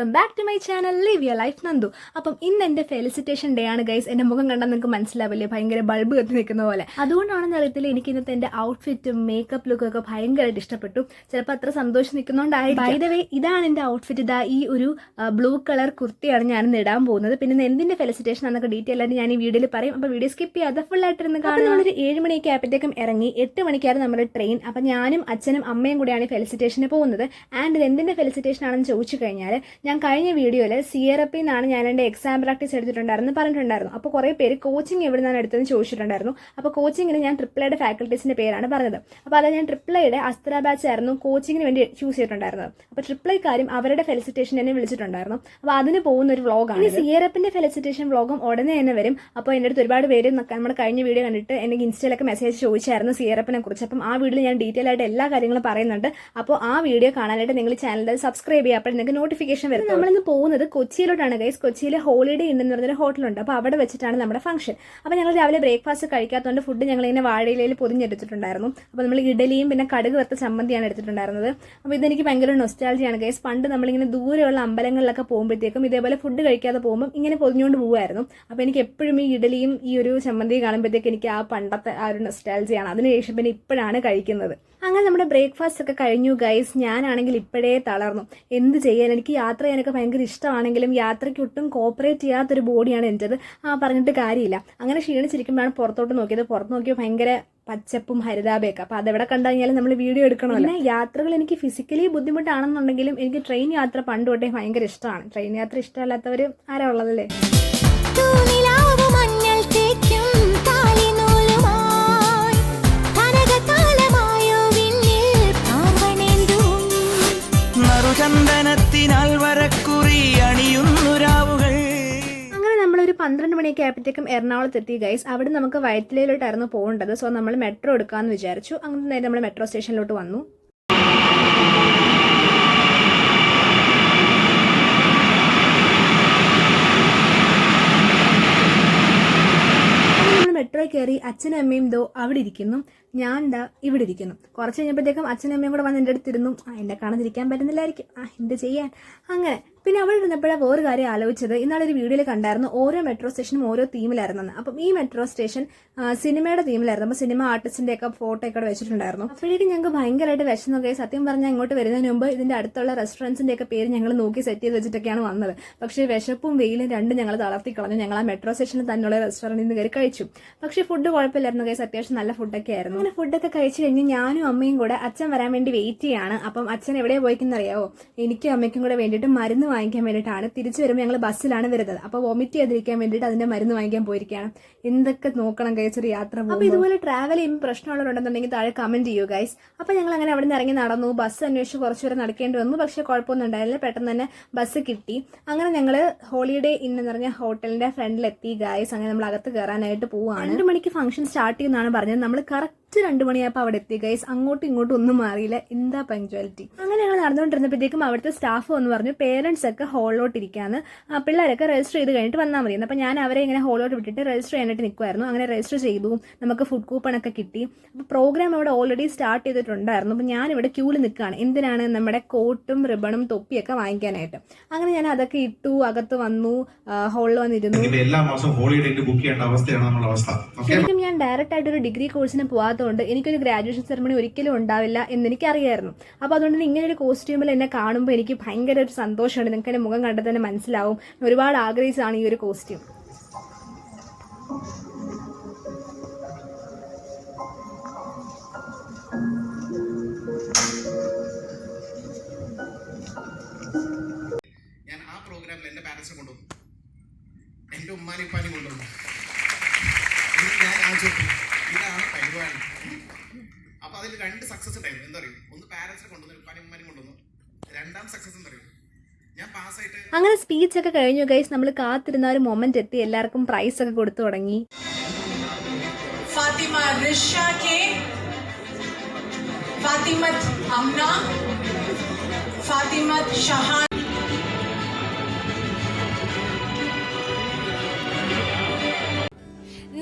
Welcome back to my channel live your life Nandu. അപ്പം ഇന്ന് എൻ്റെ ഫെലിസിറ്റേഷൻ ഡേ ആണ് ഗൈസ്. എൻ്റെ മുഖം കണ്ടാൽ നിങ്ങൾക്ക് മനസ്സിലാവില്ലേ, ഭയങ്കര ബൾബ് കത്തി നിൽക്കുന്ന പോലെ. അതുകൊണ്ടാണെന്ന് അറിയത്തില്ല, എനിക്ക് ഇന്നത്തെ എൻ്റെ ഔട്ട്ഫിറ്റും മേക്കപ്പ് ലുക്കും ഒക്കെ ഭയങ്കരമായിട്ട് ഇഷ്ടപ്പെട്ടു. ചിലപ്പോൾ അത്ര സന്തോഷം നിൽക്കുന്നതുകൊണ്ടായിരിക്കും. ബൈ ദ വേ, ഇതാണ് എൻ്റെ ഔട്ട്ഫിറ്റ്. ഇതാ ഈ ഒരു ബ്ലൂ കളർ കുർത്തിയാണ് ഞാനിന്ന് ഇടാൻ പോകുന്നത്. പിന്നെ എന്തിൻ്റെ ഫെലിസിറ്റേഷൻ എന്നൊക്കെ ഡീറ്റെയിൽ ആയിട്ട് ഞാൻ ഈ വീഡിയോയിൽ പറയും. അപ്പോൾ വീഡിയോ സ്കിപ്പ് ചെയ്യാതെ ഫുൾ ആയിട്ടിരുന്ന് കാണാം. നമ്മളൊരു 7 മണിയൊക്കെ ആയപ്പോഴത്തേക്കും ഇറങ്ങി. 8 മണിക്കായിരുന്നു നമ്മുടെ ട്രെയിൻ. അപ്പം ഞാനും അച്ഛനും അമ്മയും കൂടെയാണ് ഫെലിസിറ്റേഷന് പോകുന്നത്. ആൻഡ് ഇത് എന്തിൻ്റെ ഫെലിസിറ്റേഷൻ ആണെന്ന് ചോദിച്ചു കഴിഞ്ഞാൽ, ഞാൻ കഴിഞ്ഞ വീഡിയോയിൽ സിയറപ്പിൽ നിന്നാണ് ഞാൻ എൻ്റെ എക്സാം പ്രാക്ടീസ് എടുത്തിട്ടുണ്ടായിരുന്നു പറഞ്ഞിട്ടുണ്ടായിരുന്നു. അപ്പോൾ കുറേ പേര് കോച്ചിങ് എവിടെ നിന്നാണ് എടുത്തതെന്ന് ചോദിച്ചിട്ടുണ്ടായിരുന്നു. അപ്പോൾ കോച്ചിങ്ങിന് ഞാൻ ട്രിപ്പിളയുടെ ഫാക്കൽറ്റീസിൻ്റെ പേരാണ് പറഞ്ഞത്. അപ്പോൾ അത് ഞാൻ ട്രിപ്പിളയുടെ അസ്ത്ര ബാച്ച് ആയിരുന്നു കോച്ചിങ്ങിന് വേണ്ടി ചൂസ് ചെയ്തിട്ടുണ്ടായിരുന്നത്. അപ്പോൾ ട്രിപ്പിളൈക്കാരും അവരുടെ ഫെലിസിറ്റേഷൻ എന്നെ വിളിച്ചിട്ടുണ്ടായിരുന്നു. അപ്പോൾ അതിന് പോകുന്ന ഒരു വ്ളോഗാണ്. ഈ സിയറപ്പിൻ്റെ ഫെലിസിറ്റേഷൻ വ്ളോഗും ഉടനെ തന്നെ വരും. അപ്പോൾ എൻ്റെ അടുത്ത് ഒരുപാട് പേര് നമ്മുടെ കഴിഞ്ഞ വീഡിയോ കണ്ടിട്ട് എനിക്ക് ഇൻസ്റ്റയിലൊക്കെ മെസ്സേജ് ചോദിച്ചായിരുന്നു സിയറപ്പിനെ കുറിച്ച്. അപ്പം ആ വീഡിയോയിൽ ഞാൻ ഡീറ്റെയിൽ ആയിട്ട് എല്ലാ കാര്യങ്ങളും പറയുന്നുണ്ട്. അപ്പോൾ ആ വീഡിയോ കാണാനായിട്ട് നിങ്ങൾ ചാനലിൽ സബ്സ്ക്രൈബ് ചെയ്യുക. അപ്പോൾ നിങ്ങൾക്ക് നോട്ടിഫിക്കേഷൻ വരും. നമ്മളിന്ന് പോകുന്നത് കൊച്ചിയിലോട്ടാണ് ഗൈസ്. കൊച്ചിയിൽ ഹോളിഡേ ഇൻ എന്ന് പറഞ്ഞൊരു ഹോട്ടലുണ്ട്. അപ്പോൾ അവിടെ വെച്ചിട്ടാണ് നമ്മുടെ ഫംഗ്ഷൻ. അപ്പോൾ ഞങ്ങൾ രാവിലെ ബ്രേക്ക്ഫാസ്റ്റ് കഴിക്കാത്തതുകൊണ്ട് ഫുഡ് ഞങ്ങളിങ്ങനെ വാഴയിലയിൽ പൊതിഞ്ഞെടുത്തിട്ടുണ്ടായിരുന്നു. അപ്പോൾ നമ്മൾ ഇഡലിയും പിന്നെ കടുക് വറുത്ത ചമ്മന്തിയാണ് എടുത്തിട്ടുണ്ടായിരുന്നത്. അപ്പോൾ ഇതെനിക്ക് ഭയങ്കര നൊസ്റ്റാൾജിയാണ് ഗൈസ്. പണ്ട് നമ്മളിങ്ങനെ ദൂരെയുള്ള അമ്പലങ്ങളിലൊക്കെ പോകുമ്പോഴത്തേക്കും ഇതേപോലെ ഫുഡ് കഴിക്കാതെ പോകുമ്പോൾ ഇങ്ങനെ പൊതിഞ്ഞുകൊണ്ട് പോകുമായിരുന്നു. അപ്പോൾ എനിക്ക് എപ്പോഴും ഈ ഇഡലിയും ഈ ഒരു ചമ്മന്തി കാണുമ്പോഴത്തേക്ക് എനിക്ക് ആ പണ്ടത്തെ ആ ഒരു നൊസ്റ്റാൾജിയാണ്. അതിനുശേഷം പിന്നെ ഇപ്പോഴാണ് കഴിക്കുന്നത്. അങ്ങനെ നമ്മുടെ ബ്രേക്ക്ഫാസ്റ്റ് ഒക്കെ കഴിഞ്ഞു ഗൈസ്. ഞാനാണെങ്കിൽ ഇപ്പോഴേ തളർന്നു. എന്ത് ചെയ്യാൻ, എനിക്ക് യാത്ര ചെയ്യാനൊക്കെ ഭയങ്കര ഇഷ്ടമാണെങ്കിലും യാത്രയ്ക്ക് ഒട്ടും കോപ്പറേറ്റ് ചെയ്യാത്തൊരു ബോഡിയാണ് എൻ്റെത്. പറഞ്ഞിട്ട് കാര്യമില്ല. അങ്ങനെ ക്ഷീണിച്ചിരിക്കുമ്പോഴാണ് പുറത്തോട്ട് നോക്കിയത്. പുറത്ത് നോക്കിയപ്പോൾ ഭയങ്കര പച്ചപ്പും ഹരിതാപയൊക്കെ. അപ്പോൾ അതെവിടെ കണ്ടു കഴിഞ്ഞാലും നമ്മൾ വീഡിയോ എടുക്കണമല്ലോ. പിന്നെ യാത്രകൾ എനിക്ക് ഫിസിക്കലി ബുദ്ധിമുട്ടാണെന്നുണ്ടെങ്കിലും എനിക്ക് ട്രെയിൻ യാത്ര പണ്ട് തൊട്ടേ ഭയങ്കര ഇഷ്ടമാണ്. ട്രെയിൻ യാത്ര ഇഷ്ടമല്ലാത്തവർ ആരാ ഉള്ളതല്ലേ? അങ്ങനെ നമ്മളൊരു 12 മണിയൊക്കെ ആയപ്പോഴത്തേക്കും എറണാകുളത്ത് എത്തി ഗൈസ്. അവിടെ നമുക്ക് വയറ്റിലയിലോട്ടായിരുന്നു പോകേണ്ടത്. സോ നമ്മൾ മെട്രോ എടുക്കാമെന്ന് വിചാരിച്ചു. അങ്ങനെ നേരെ നമ്മൾ മെട്രോ സ്റ്റേഷനിലോട്ട് വന്നു. മെട്രോ കയറി. അച്ഛനും അമ്മയും ദോ അവിടെ ഇരിക്കുന്നു, ഞാൻ ഇവിടെ ഇരിക്കുന്നു. കുറച്ച് കഴിഞ്ഞപ്പോഴത്തേക്കും അച്ഛനും അമ്മയും കൂടെ വന്ന് എൻ്റെ അടുത്തിരുന്നു. എന്നെ കാണാതിരിക്കാൻ പറ്റുന്നില്ലായിരിക്കും, എന്ത് ചെയ്യാൻ. അങ്ങനെ പിന്നെ അവിടെ ഇരുന്നപ്പോഴാണ് വേറെ കാര്യം ആലോചിച്ചത്. ഇന്നാളൊരു വീഡിയോയിൽ കണ്ടായിരുന്നു ഓരോ മെട്രോ സ്റ്റേഷനും ഓരോ തീമിലായിരുന്നെന്ന്. അപ്പം ഈ മെട്രോ സ്റ്റേഷൻ സിനിമയുടെ തീമിലായിരുന്നു. അപ്പോൾ സിനിമ ആർട്ടിസ്റ്റിൻ്റെ ഒക്കെ ഫോട്ടോ ഒക്കെ വെച്ചിട്ടുണ്ടായിരുന്നു. അപ്പോഴേക്കും ഞങ്ങൾക്ക് ഭയങ്കരമായിട്ട് വിശന്നൊക്കെ. സത്യം പറഞ്ഞാൽ ഇങ്ങോട്ട് വരുന്നതിന് മുമ്പ് ഇതിൻ്റെ അടുത്തുള്ള റെസ്റ്റോറൻറ്റ്സിൻ്റെ ഒക്കെ പേര് ഞങ്ങൾ നോക്കി സെറ്റ് ചെയ്ത് വെച്ചിട്ടൊക്കെയാണ് വന്നത്. പക്ഷേ വിശപ്പും വെയിലും രണ്ടും ഞങ്ങൾ തളർത്തി കളഞ്ഞു. ഞങ്ങൾ ആ മെട്രോ സ്റ്റേഷനിൽ തന്നെയുള്ള റെസ്റ്റോറൻറ്റിൽ നിന്ന് കയറി കഴിച്ചു. പക്ഷേ ഫുഡ് കുഴപ്പമില്ലായിരുന്നു ഗൈസ്. അത്യാവശ്യം നല്ല ഫുഡൊക്കെ ആയിരുന്നു. അങ്ങനെ ഫുഡൊക്കെ കഴിച്ച് കഴിഞ്ഞ് ഞാനും അമ്മയും കൂടെ അച്ഛൻ വരാൻ വേണ്ടി വെയിറ്റ് ചെയ്യാണ്. അപ്പം അച്ഛൻ എവിടെയാണ് പോയിക്കുന്നറിയാവോ? എനിക്കും അമ്മയ്ക്കും കൂടെ വേണ്ടിയിട്ട് മരുന്ന് വാങ്ങിക്കാൻ വേണ്ടിയിട്ടാണ്. തിരിച്ചു വരുമ്പോൾ ഞങ്ങൾ ബസ്സിലാണ് വരുന്നത്. അപ്പോൾ വോമിറ്റ് ചെയ്തിരിക്കാൻ വേണ്ടിയിട്ട് അതിന്റെ മരുന്ന് വാങ്ങിക്കാൻ പോയിരിക്കുകയാണ്. എന്തൊക്കെ നോക്കണം ഗൈസ് ഒരു യാത്ര. അപ്പോൾ ഇതുപോലെ ട്രാവൽ ചെയ്യുമ്പോൾ പ്രശ്നമുള്ളവരുണ്ടെന്നുണ്ടെങ്കിൽ താഴെ കമന്റ് ചെയ്യൂ ഗൈസ്. അപ്പോൾ ഞങ്ങൾ അങ്ങനെ അവിടെ നിന്ന് ഇറങ്ങി നടന്നു. ബസ് അന്വേഷിച്ച് കുറച്ച് വരെ നടക്കേണ്ടി വന്നു. പക്ഷേ കുഴപ്പമൊന്നും ഉണ്ടായില്ല. പെട്ടെന്ന് തന്നെ ബസ് കിട്ടി. അങ്ങനെ ഞങ്ങൾ ഹോളിഡേ ഇൻ എന്ന് പറഞ്ഞ ഹോട്ടലിന്റെ ഫ്രണ്ടിലെത്തി ഗൈസ്. അങ്ങനെ നമ്മൾ അകത്ത് കയറാനായിട്ട് പോവുകയാണ്. 2 മണിക്ക് ഫംഗ്ഷൻ സ്റ്റാർട്ട് ചെയ്യുന്നതാണ് പറഞ്ഞത്. നമ്മൾ കറക്റ്റ് 2 മണിയായപ്പോൾ അവിടെ എത്തി ഗൈസ്. അങ്ങോട്ടും ഇങ്ങോട്ടും ഒന്നും മാറിയില്ല. എന്താ പങ്ക്ച്വാലിറ്റി. അങ്ങനെ ഞങ്ങൾ നടന്നുകൊണ്ടിരുന്നപ്പോഴത്തേക്കും അവിടുത്തെ സ്റ്റാഫ് വന്ന് പറഞ്ഞു പേരൻസ് ഒക്കെ ഹോളിലോട്ട് ഇരിക്കാന്ന്, പിള്ളേരൊക്കെ രജിസ്റ്റർ ചെയ്ത് കഴിഞ്ഞിട്ട് വന്നാൽ മതി. അപ്പോൾ ഞാൻ അവരെ ഇങ്ങനെ ഹോളിലോട്ട് വിട്ടിട്ട് രജിസ്റ്റർ ചെയ്യാനായിട്ട് നിൽക്കുമായിരുന്നു. അങ്ങനെ രജിസ്റ്റർ ചെയ്തു. നമുക്ക് ഫുഡ് കൂപ്പണൊക്കെ കിട്ടി. അപ്പോൾ പ്രോഗ്രാം അവിടെ ഓൾറെഡി സ്റ്റാർട്ട് ചെയ്തിട്ടുണ്ടായിരുന്നു. അപ്പോൾ ഞാനിവിടെ ക്യൂവിൽ നിൽക്കുകയാണ്. എന്തിനാണ്? നമ്മുടെ കോട്ടും റിബണും തൊപ്പിയൊക്കെ വാങ്ങിക്കാനായിട്ട്. അങ്ങനെ ഞാൻ അതൊക്കെ ഇട്ടു, അകത്ത് വന്നു, ഹോളിൽ വന്നിരുന്നു. ശരിക്കും ഞാൻ ഡയറക്റ്റ് ആയിട്ട് ഒരു ഡിഗ്രി കോഴ്സിന് പോകാത്തതുകൊണ്ട് എനിക്കൊരു ഗ്രാജുവേഷൻ സെറമണി ഒരിക്കലും ഉണ്ടാവില്ല എന്നെനിക്കറിയായിരുന്നു. അപ്പോൾ അതുകൊണ്ട് ഇങ്ങനെ ഒരു കോസ്റ്റ്യൂമിൽ എന്നെ കാണുമ്പോൾ എനിക്ക് ഭയങ്കര ഒരു സന്തോഷമുണ്ട്. നിങ്ങൾക്ക് എൻ്റെ മുഖം കണ്ടാൽ തന്നെ മനസ്സിലാവും. ഒരുപാട് ആഗ്രഹിച്ചാണ് ഈ ഒരു കോസ്റ്റ്യൂം. ഞാൻ ആ പ്രോഗ്രാമിൽ എൻ്റെ പാരൻസിനെ കൊണ്ടുവന്നു, എൻ്റെ ഉമ്മാനെ ഉപ്പാനെ കൊണ്ടുവന്നു. ഞാൻ കാണിച്ചു ഇതാണ് പരിപാടി. അപ്പോൾ അതിൽ 2 സക്സസ് ഉണ്ടായിരുന്നു. എന്താ പറയും, ഒന്ന് പാരൻസിനെ കൊണ്ടുവന്നു, ഉപ്പാനെ ഉമ്മാനെ കൊണ്ടുവന്നു. 2ാം സക്സസ് എന്താ പറയും, ഞാൻ പാസ്സായിട്ട്. അങ്ങനെ സ്പീച്ച് ഒക്കെ കഴിഞ്ഞു ഗൈസ്. നമ്മൾ കാത്തിരുന്ന ഒരു മൊമെന്റ് എത്തി. എല്ലാവർക്കും പ്രൈസ് ഒക്കെ കൊടുത്തു തുടങ്ങി. ഫാത്തിമ റിഷ കെ, ഫാത്തിമത്ത് അംന, ഫാത്തിമത്ത് ഷഹാൻ,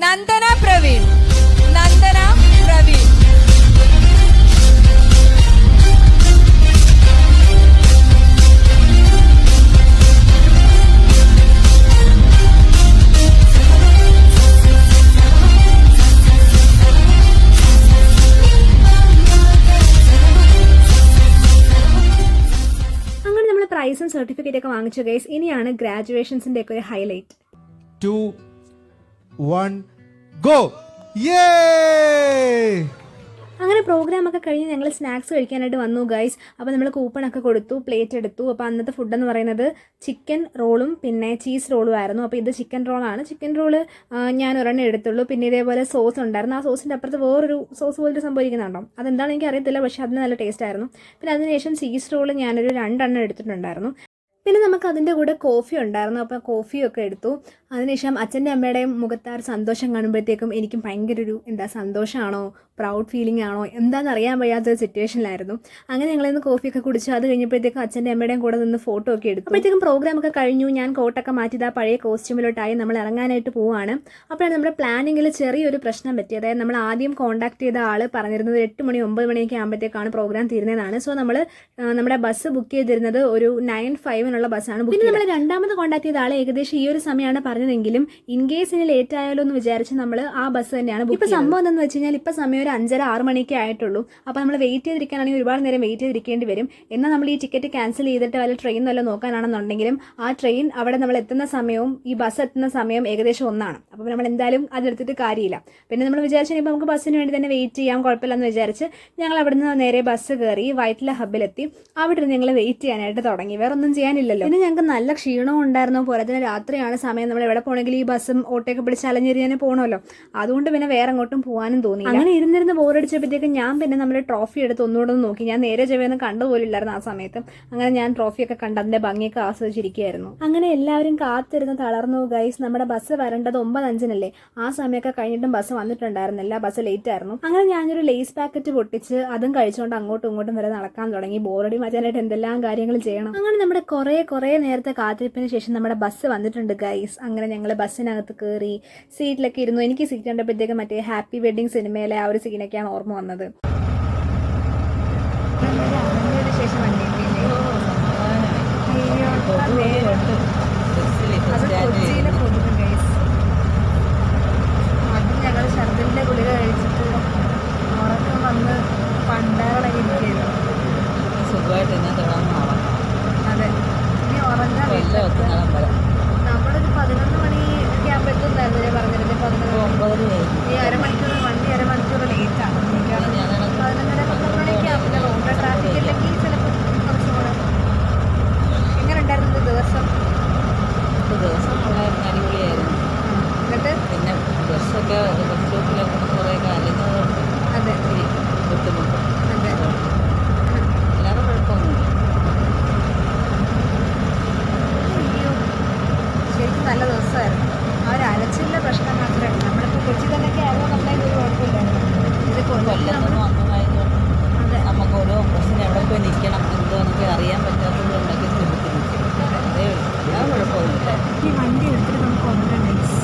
നന്ദന പ്രവീൺ, നന്ദന പ്രവീൺ. പ്രൈസും സർട്ടിഫിക്കറ്റ് ഒക്കെ വാങ്ങിച്ചു ഗൈസ്. ഇനിയാണ് ഗ്രാജുവേഷൻസിന്റെ ഒക്കെ ഒരു ഹൈലൈറ്റ്. 2, 1, go! Yay! അങ്ങനെ പ്രോഗ്രാമൊക്കെ കഴിഞ്ഞ് ഞങ്ങൾ സ്നാക്സ് കഴിക്കാനായിട്ട് വന്നു ഗൈസ്. അപ്പോൾ നമ്മൾ കൂപ്പണൊക്കെ കൊടുത്തു, പ്ലേറ്റ് എടുത്തു. അപ്പോൾ അന്നത്തെ ഫുഡെന്ന് പറയുന്നത് ചിക്കൻ റോളും പിന്നെ ചീസ് റോളും ആയിരുന്നു. അപ്പോൾ ഇത് ചിക്കൻ റോളാണ്. ചിക്കൻ റോള് ഞാൻ ഒരെണ്ണം എടുത്തുള്ളൂ. പിന്നെ ഇതേപോലെ സോസ് ഉണ്ടായിരുന്നു. ആ സോസിൻ്റെ അപ്പുറത്ത് വേറൊരു സോസ് പോലൊരു സംഭവിക്കുന്നുണ്ടോ, അതെന്താണെന്ന് എനിക്ക് അറിയത്തില്ല, പക്ഷേ അതിന് നല്ല ടേസ്റ്റ് ആയിരുന്നു. പിന്നെ അതിനുശേഷം ചീസ് റോള് ഞാനൊരു 2 എണ്ണം എടുത്തിട്ടുണ്ടായിരുന്നു. പിന്നെ നമുക്ക് അതിൻ്റെ കൂടെ കോഫി ഉണ്ടായിരുന്നു. അപ്പോൾ കോഫിയൊക്കെ എടുത്തു. അതിനുശേഷം അച്ഛൻ്റെ അമ്മയുടെയും മുഖത്ത് ആ ഒരു സന്തോഷം കാണുമ്പോഴത്തേക്കും എനിക്കും ഭയങ്കര ഒരു സന്തോഷമാണോ പ്രൗഡ് ഫീലിംഗ് ആണോ എന്താണെന്ന് അറിയാൻ വയ്യാത്തൊരു സിറ്റുവേഷനിലായിരുന്നു. അങ്ങനെ ഞങ്ങളിന്ന് കോഫിയൊക്കെ കുടിച്ചു. അത് കഴിഞ്ഞപ്പോഴത്തേക്കും അച്ഛൻ്റെ അമ്മയുടെയും കൂടെ നിന്ന് ഫോട്ടോ ഒക്കെ എടുത്തു. അപ്പോഴത്തേക്കും പ്രോഗ്രാമൊക്കെ കഴിഞ്ഞു. ഞാൻ കോട്ടൊക്കെ മാറ്റി ആ പഴയ കോസ്റ്റ്യൂമിലോട്ടായി നമ്മൾ ഇറങ്ങാനായിട്ട് പോവുകയാണ്. അപ്പോഴാണ് നമ്മുടെ പ്ലാനിങ്ങിൽ ചെറിയൊരു പ്രശ്നം പറ്റി. അതായത് നമ്മൾ ആദ്യം കോൺടാക്ട് ചെയ്ത ആൾ പറഞ്ഞിരുന്നത് 8 മണി 9 മണിയൊക്കെ ആകുമ്പോഴത്തേക്കാണ് പ്രോഗ്രാം തീരുന്നതാണ്. സോ നമ്മൾ നമ്മുടെ ബസ് ബുക്ക് ചെയ്തിരുന്നത് ഒരു 9:05 ബസ്സാണ്. പിന്നെ നമ്മൾ രണ്ടാമത് കോൺടാക്ട് ചെയ്ത ആൾ ഏകദേശം ഈ ഒരു സമയമാണ് പറഞ്ഞതെങ്കിലും ഇൻ കേസ് ഇനി ലേറ്റ് ആയാലോ എന്ന് വിചാരിച്ച് നമ്മൾ ആ ബസ് തന്നെയാണ് ബുക്ക് ചെയ്തത്. ഇപ്പോൾ സംഭവം എന്താണെന്ന് വെച്ച് കഴിഞ്ഞാൽ ഇപ്പോൾ സമയം ഒരു 5:30-6 മണിയൊക്കെ ആയിട്ടുള്ളൂ. അപ്പോൾ നമ്മൾ വെയിറ്റ് ചെയ്തിരിക്കാനാണെങ്കിൽ ഒരുപാട് നേരം വെയിറ്റ് ചെയ്തിരിക്കേണ്ടി വരും. എന്നാൽ നമ്മൾ ഈ ടിക്കറ്റ് ക്യാൻസൽ ചെയ്തിട്ട് വല്ല ട്രെയിൻ വല്ല നോക്കാനാണെന്നുണ്ടെങ്കിലും ആ ട്രെയിൻ അവിടെ നമ്മൾ എത്തുന്ന സമയവും ഈ ബസ് എത്തുന്ന സമയം ഏകദേശം ഒന്നാണ്. അപ്പോൾ നമ്മൾ എന്തായാലും അതെടുത്തിട്ട് കാര്യമില്ല. പിന്നെ നമ്മൾ വിചാരിച്ചാൽ ഇപ്പോൾ നമുക്ക് ബസ്സിന് വേണ്ടി തന്നെ വെയിറ്റ് ചെയ്യാം, കുഴപ്പമില്ലെന്ന് വിചാരിച്ച് ഞങ്ങൾ അവിടുന്ന് നേരെ ബസ് കയറി വൈറ്റില ഹബ്ബിലെത്തി. അവിടെ നിന്ന് ഞങ്ങൾ വെയിറ്റ് ചെയ്യാനായിട്ട് തുടങ്ങി. വേറെ ഒന്നും ചെയ്യാനില്ലല്ലോ. പിന്നെ ഞങ്ങൾക്ക് നല്ല ക്ഷീണവും ഉണ്ടായിരുന്നു. പോലെ തന്നെ രാത്രിയാണ് സമയം. നമ്മൾ എവിടെ പോകണമെങ്കിൽ ഈ ബസ്സും ഓട്ടോയൊക്കെ പിടിച്ച് അലഞ്ഞെറിയാനും പോകണമല്ലോ. അതുകൊണ്ട് പിന്നെ വേറെ അങ്ങോട്ടും പോകാനും തോന്നി. അങ്ങനെ ഇരുന്നിരുന്ന് ബോറടിച്ചപ്പോഴത്തേക്കും ഞാൻ പിന്നെ നമ്മുടെ ട്രോഫി എടുത്ത് ഒന്നുകൂടെ നോക്കി. ഞാൻ നേരെ ചെവയൊന്നും കണ്ടുപോലില്ലായിരുന്നു ആ സമയത്ത്. അങ്ങനെ ഞാൻ ട്രോഫിയൊക്കെ കണ്ട് അതിന്റെ ഭംഗിയൊക്കെ ആസ്വദിച്ചിരിക്കുകയായിരുന്നു. അങ്ങനെ എല്ലാവരും കാത്തിരുന്ന് തളർന്നു ഗൈസ്. നമ്മുടെ ബസ് വരേണ്ടത് 9:05 ആ സമയമൊക്കെ കഴിഞ്ഞിട്ടും ബസ് വന്നിട്ടുണ്ടായിരുന്നില്ല. ബസ് ലേറ്റ് ആയിരുന്നു. അങ്ങനെ ഞാനൊരു ലേസ് പാക്കറ്റ് പൊട്ടിച്ച് അതും കഴിച്ചുകൊണ്ട് അങ്ങോട്ടും ഇങ്ങോട്ടും വരെ നടക്കാൻ തുടങ്ങി. ബോറടി മാറ്റാനായിട്ട് എന്തെല്ലാം കാര്യങ്ങൾ ചെയ്യണം. അങ്ങനെ നമ്മുടെ കുറേ നേരത്തെ കാത്തിരിപ്പിന് ശേഷം നമ്മുടെ ബസ് വന്നിട്ടുണ്ട് ഗൈസ്. അങ്ങനെ ഞങ്ങൾ ബസ്സിനകത്ത് കയറി സീറ്റിലൊക്കെ ഇരുന്നു. എനിക്ക് സീറ്റ് കണ്ടപ്പോഴത്തേക്ക് മറ്റേ ഹാപ്പി വെഡിങ് സിനിമയിലെ ആ ഒരു സീനൊക്കെയാണ് ഓർമ്മ വന്നത്. ഞങ്ങൾ ഷർദിന്റെ ഗുളിക കഴിച്ചിട്ട് ഉറക്കം വന്ന് പണ്ടാളൊക്കെ ഇരിക്കുന്നു. സുഖമായിട്ട് തന്നെ തുടങ്ങാം. അതെ, ഇനി ഉറങ്ങാൻ നമ്മളൊരു 11 മണി ഒക്കെ ആകുമ്പോൾ എത്തുന്നായിരുന്നു ഞാൻ പറഞ്ഞിരുന്നത്. 11 ഈ അരമണിക്കൂർ ലേറ്റാണ്. 11:30-12 മണിയൊക്കെ ആകുമ്പോൾ റോഡിലെ ട്രാഫിക് ഇല്ലെങ്കിൽ ചിലപ്പോൾ കുറച്ചും കൂടെ. എങ്ങനെ ഉണ്ടായിരുന്നു ദിവസം വളരെ അടിപൊളിയായിരുന്നു. എന്നിട്ട് പിന്നെ ബസ്സൊക്കെ ബസ് സ്റ്റോപ്പിലൊക്കെ കുറേ കാര്യങ്ങളുണ്ട്. അതെ ബുദ്ധിമുട്ട്. അതെ അല്ലാതെ കുഴപ്പമൊന്നുമില്ല. അയ്യോ, ശരിക്കും നല്ല ദിവസമായിരുന്നു. ആ ഒരു അലച്ചിലിൻ്റെ പ്രശ്നം മാത്രമേ ഉള്ളൂ. നമ്മളിപ്പോൾ കൊച്ചി തന്നെയൊക്കെ ആയിരുന്നു, നമ്മളെ ഒരു കുഴപ്പമില്ലായിരുന്നു. ഇത് കൊല്ലത്തൊന്നും വന്നതായതുകൊണ്ട് അതെ നമുക്ക് ഓരോ ബസ്സിന് എവിടെ പോയി നിൽക്കണം എന്തോ നമുക്ക് അറിയാൻ പറ്റാത്തതുകൊണ്ടൊക്കെ ബുദ്ധിമുട്ട്. അതേ ഉള്ളൂ. അല്ലാതെ കുഴപ്പമൊന്നുമില്ല. ഈ വണ്ടി എടുത്തിട്ട് നമുക്ക് ഉറങ്ങാം ഗൈസ്.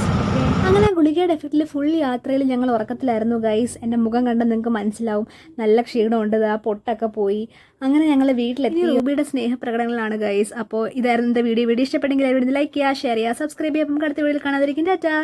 അങ്ങനെ ഗുളികയുടെ എഫക്റ്റിൽ ഫുൾ യാത്രയിൽ ഞങ്ങൾ ഉറക്കത്തിലായിരുന്നു ഗൈസ്. എൻ്റെ മുഖം കണ്ട് നിങ്ങൾക്ക് മനസ്സിലാവും നല്ല ക്ഷീണമുണ്ട്. ആ പൊട്ടൊക്കെ പോയി. അങ്ങനെ ഞങ്ങൾ വീട്ടിലെത്തി. റൂബിയുടെ സ്നേഹപ്രകടനങ്ങളാണ് ഗൈസ്. അപ്പോൾ ഇതായിരുന്നു എൻ്റെ വീഡിയോ. ഇഷ്ടപ്പെട്ടെങ്കിൽ വീഡിയോ ലൈക്ക് ചെയ്യുക, ഷെയർ ചെയ്യുക, സബ്സ്ക്രൈബ് ചെയ്യുക. അപ്പം അടുത്ത വീഡിയോയിൽ കാണാതിരിക്കും. ടാറ്റാ.